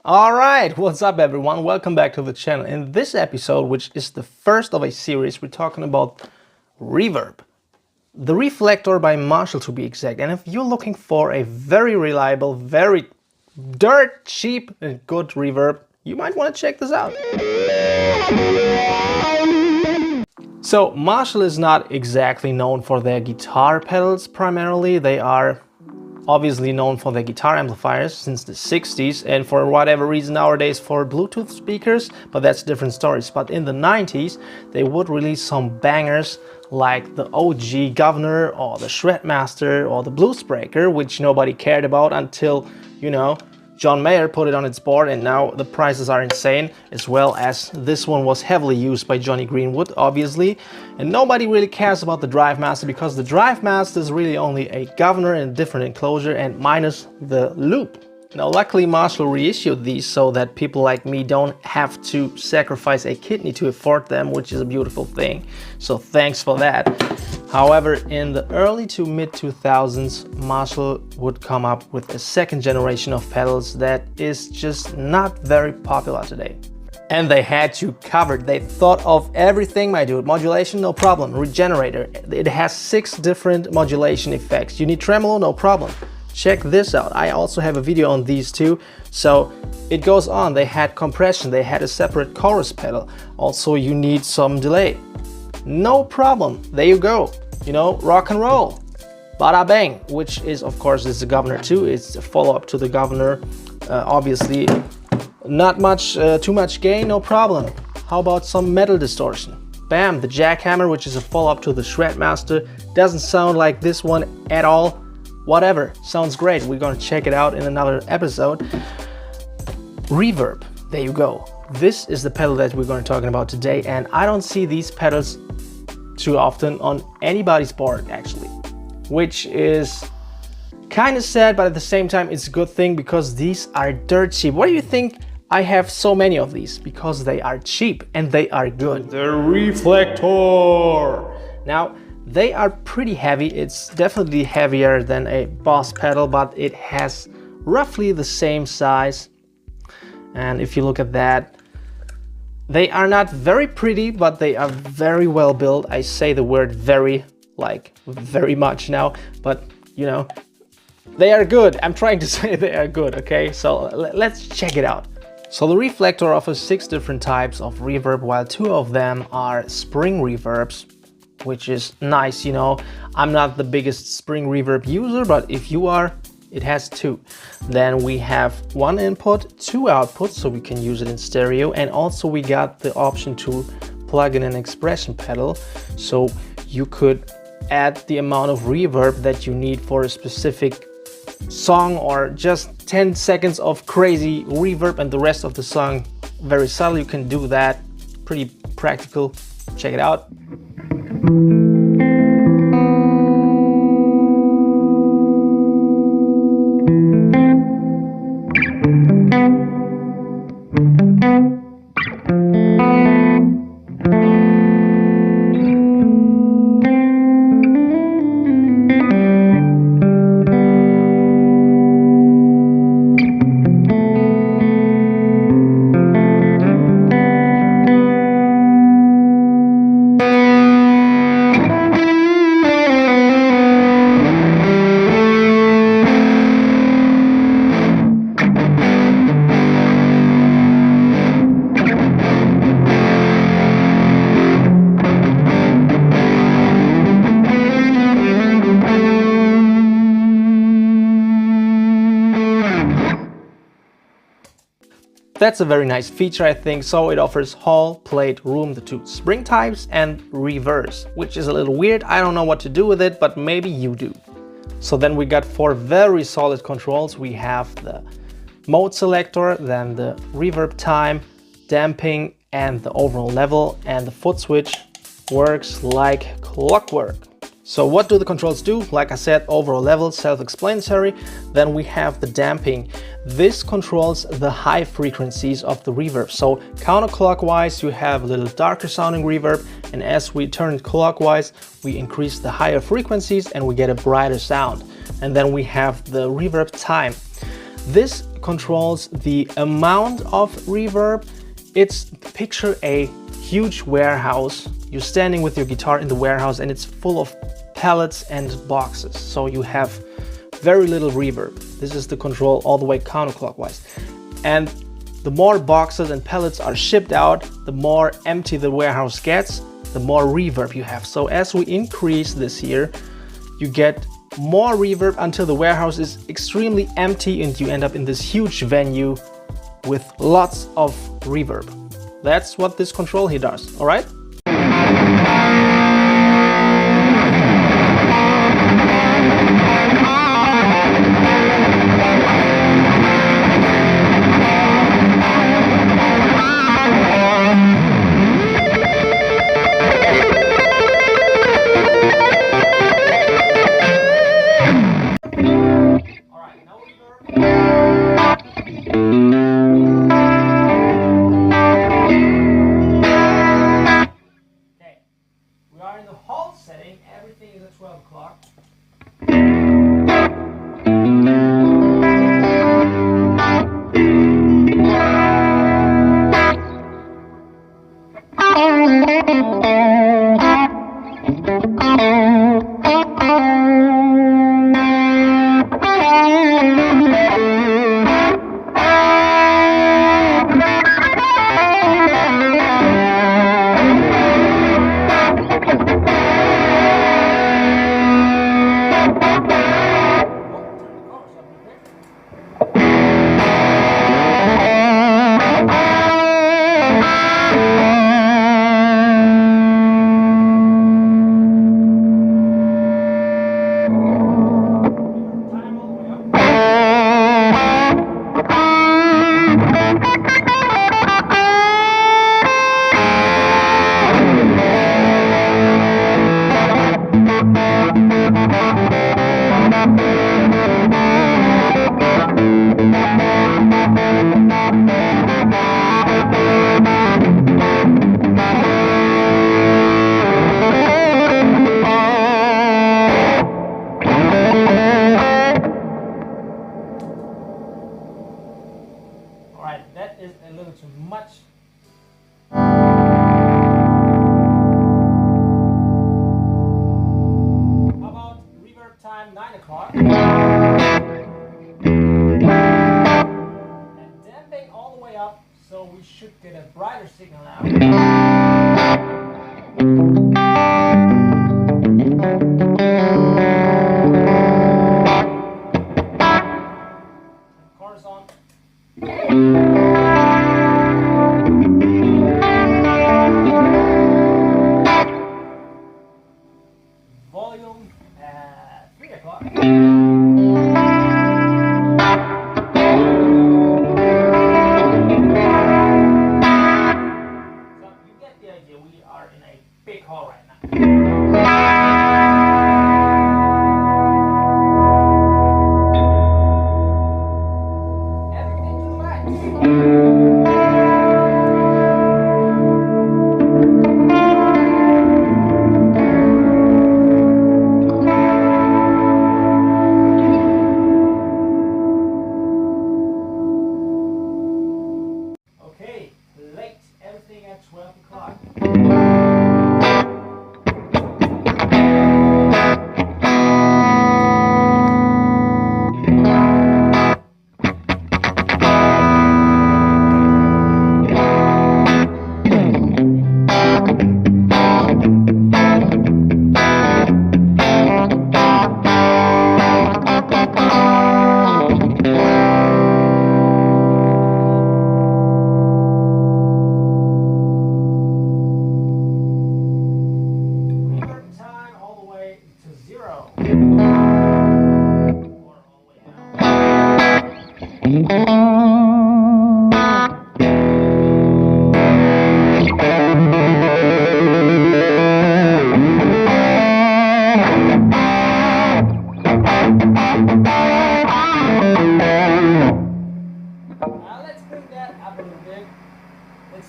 Alright, what's up everyone? Welcome back to the channel. In this episode, which is the first of a series, we're talking about Reverb. The Reflector by Marshall to be exact. And if you're looking for a very reliable, very dirt cheap and good reverb, you might want to check this out. So Marshall is not exactly known for their guitar pedals primarily. They are obviously known for their guitar amplifiers since the 60s and for whatever reason nowadays for Bluetooth speakers, but that's different stories. But in the 90s they would release some bangers like the OG Guvnor or the Shredmaster or the Bluesbreaker, which nobody cared about until, you know, John Mayer put it on its board, and now the prices are insane, as well as this one was heavily used by Johnny Greenwood, obviously. And nobody really cares about the Drive Master because the Drive Master is really only a Guvnor in a different enclosure and minus the loop. Now luckily Marshall reissued these so that people like me don't have to sacrifice a kidney to afford them, which is a beautiful thing. So thanks for that. However, in the early to mid 2000s, Marshall would come up with a second generation of pedals that is just not very popular today. And they had to cover it. They thought of everything, my dude. Modulation, no problem. Regenerator, it has 6 different modulation effects. You need tremolo, no problem. Check this out. I also have a video on these too. So it goes on. They had compression, they had a separate chorus pedal. Also, you need some delay. No problem. There you go. You know, rock and roll. Bada bang, which is, of course, is the Guvnor too. It's a follow-up to the Guvnor. Obviously, not much, too much gain, no problem. How about some metal distortion? Bam, the Jackhammer, which is a follow-up to the Shredmaster. Doesn't sound like this one at all. Whatever, sounds great. We're gonna check it out in another episode. Reverb, there you go. This is the pedal that we're going to talk about today, and I don't see these pedals too often on anybody's board actually, which is kind of sad, but at the same time it's a good thing because these are dirt cheap. Why do you think I have so many of these? Because they are cheap and they are good. The Reflector. Now, they are pretty heavy. It's definitely heavier than a Boss pedal, but it has roughly the same size. And if you look at that, they are not very pretty, but they are very well built. I say the word very, like very much now, but you know, they are good. I'm trying to say they are good, okay? So let's check it out. So the Reflector offers 6 different types of reverb, while 2 of them are spring reverbs, which is nice, you know. I'm not the biggest spring reverb user, but if you are, it has 2. Then we have 1 input, 2 outputs, so we can use it in stereo, and also we got the option to plug in an expression pedal, so you could add the amount of reverb that you need for a specific song, or just 10 seconds of crazy reverb and the rest of the song very subtle. You can do that. Pretty practical. Check it out. That's a very nice feature, I think. So it offers hall, plate, room, the 2 spring types, and reverse, which is a little weird. I don't know what to do with it, but maybe you do. So then we got 4 very solid controls. We have the mode selector, then the reverb time, damping, and the overall level, and the foot switch works like clockwork. So what do the controls do? Like I said, overall level, self-explanatory. Then we have the damping. This controls the high frequencies of the reverb. So counterclockwise, you have a little darker sounding reverb, and as we turn it clockwise, we increase the higher frequencies and we get a brighter sound. And then we have the reverb time. This controls the amount of reverb. It's, picture a huge warehouse. You're standing with your guitar in the warehouse and it's full of pallets and boxes. So you have very little reverb. This is the control all the way counterclockwise. And the more boxes and pallets are shipped out, the more empty the warehouse gets, the more reverb you have. So as we increase this here, you get more reverb until the warehouse is extremely empty and you end up in this huge venue with lots of reverb. That's what this control here does, all right?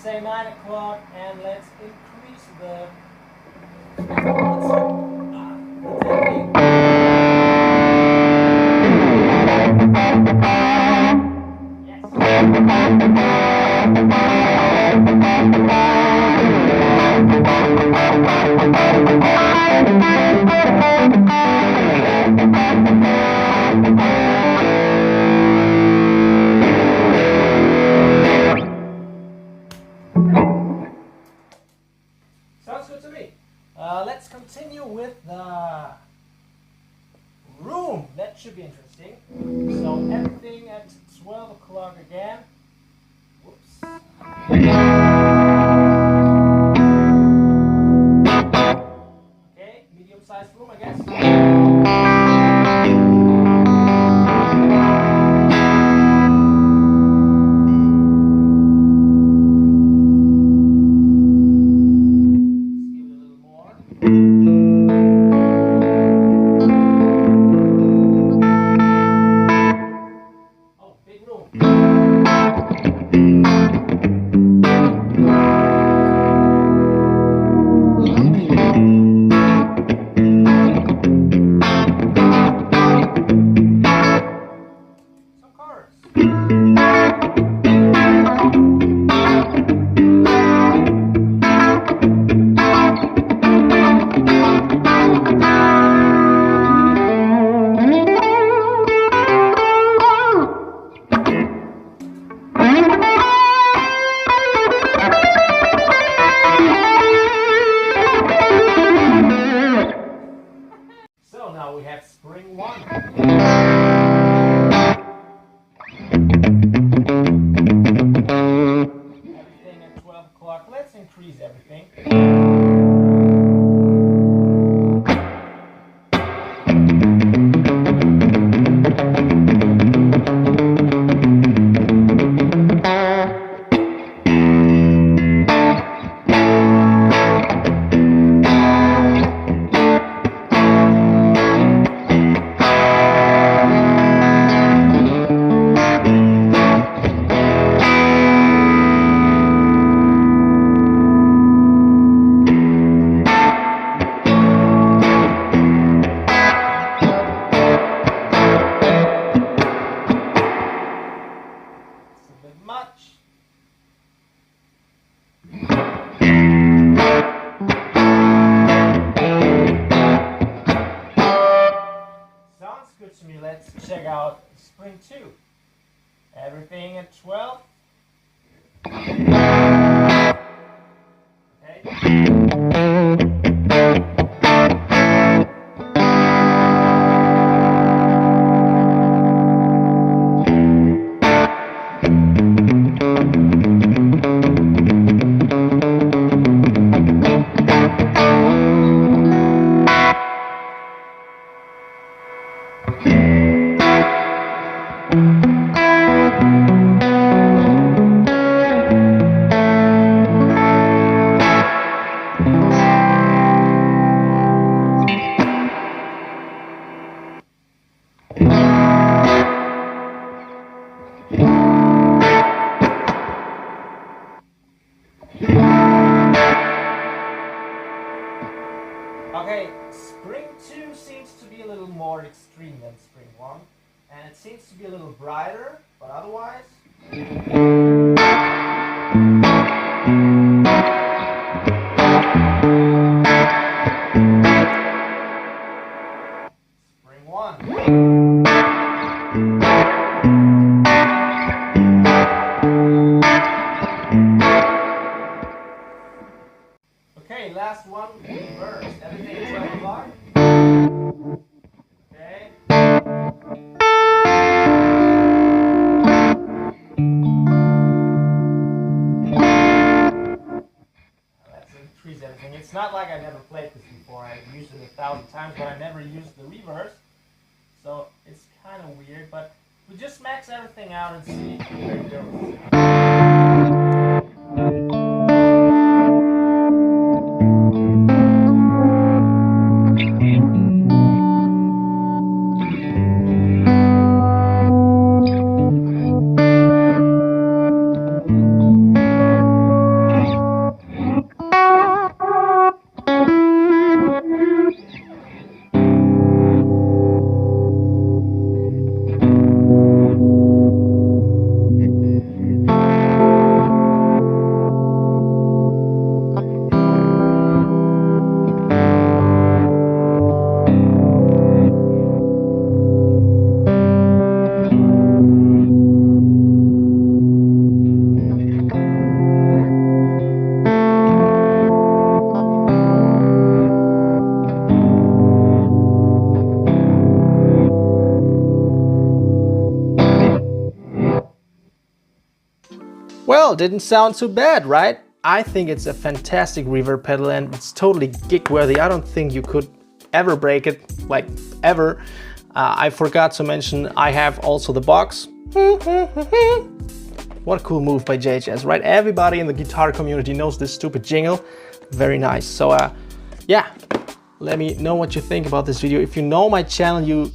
say 9 o'clock, and let's increase the Sounds good to me. Let's continue with the room. That should be interesting. So everything at 12 o'clock again. Whoops. Okay, medium-sized room, I guess. Let's check out spring 2. Everything at 12. Okay, spring 2 seems to be a little more extreme than spring 1, and it seems to be a little brighter, but otherwise... Spring 1. Okay, last one, reverse. Everything is 12 o'clock. Okay. Let's increase everything. It's not like I never played this before. I've used it 1,000 times, but I never used the reverse. So it's kind of weird, but we just max everything out and see where it goes. Well, didn't sound too bad, right? I think it's a fantastic reverb pedal and it's totally gig worthy. I don't think you could ever break it, like ever. I forgot to mention I have also the box. What a cool move by JHS, right? Everybody in the guitar community knows this stupid jingle. Very nice. So yeah, let me know what you think about this video. If you know my channel, you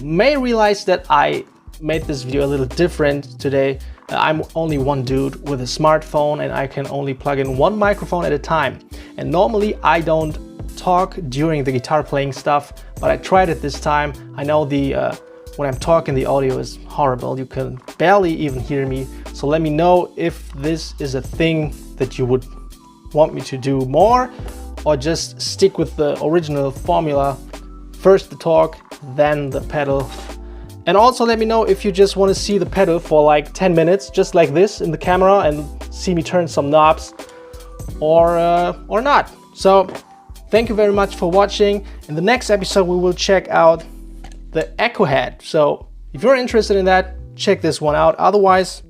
may realize that I made this video a little different today. I'm only one dude with a smartphone and I can only plug in one microphone at a time. And normally I don't talk during the guitar playing stuff, but I tried it this time. I know the when I'm talking the audio is horrible. You can barely even hear me. So let me know if this is a thing that you would want me to do more, or just stick with the original formula. First the talk, then the pedal. And also let me know if you just want to see the pedal for like 10 minutes, just like this in the camera, and see me turn some knobs, or not. So thank you very much for watching. In the next episode we will check out the Echohead. So if you're interested in that, check this one out. Otherwise,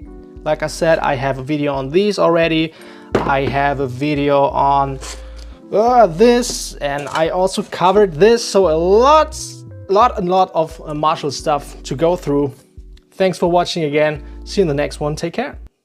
like I said, I have a video on these already. I have a video on this, and I also covered this. So a lot of Marshall stuff to go through. Thanks for watching again. See you in the next one. Take care.